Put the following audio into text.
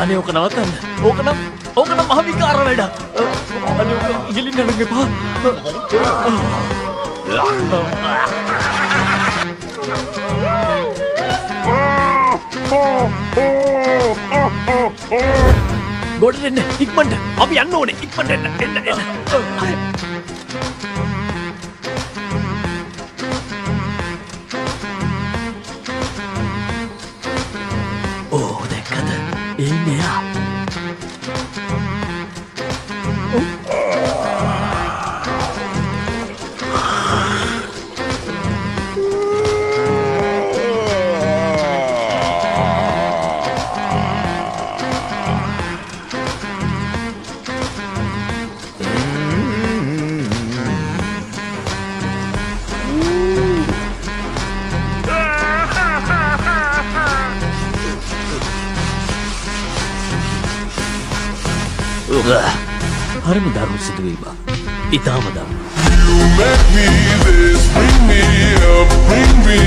අනේ ඕක නවත්තන්න. ඕක නම් මහ විකාර වැඩක්. අනේ ඕක ඉහළින් යන්න එපා. ගොඩට එන්න ඉක්මනට. අපි යන්න ඕනේ. ඉක්මනට එන්න. ඕ දැක්කද? එන්නේ යා. හරිම දරුණු සිදුවීමක්. ඉතාම දරුණු. You make me this, bring me up, bring me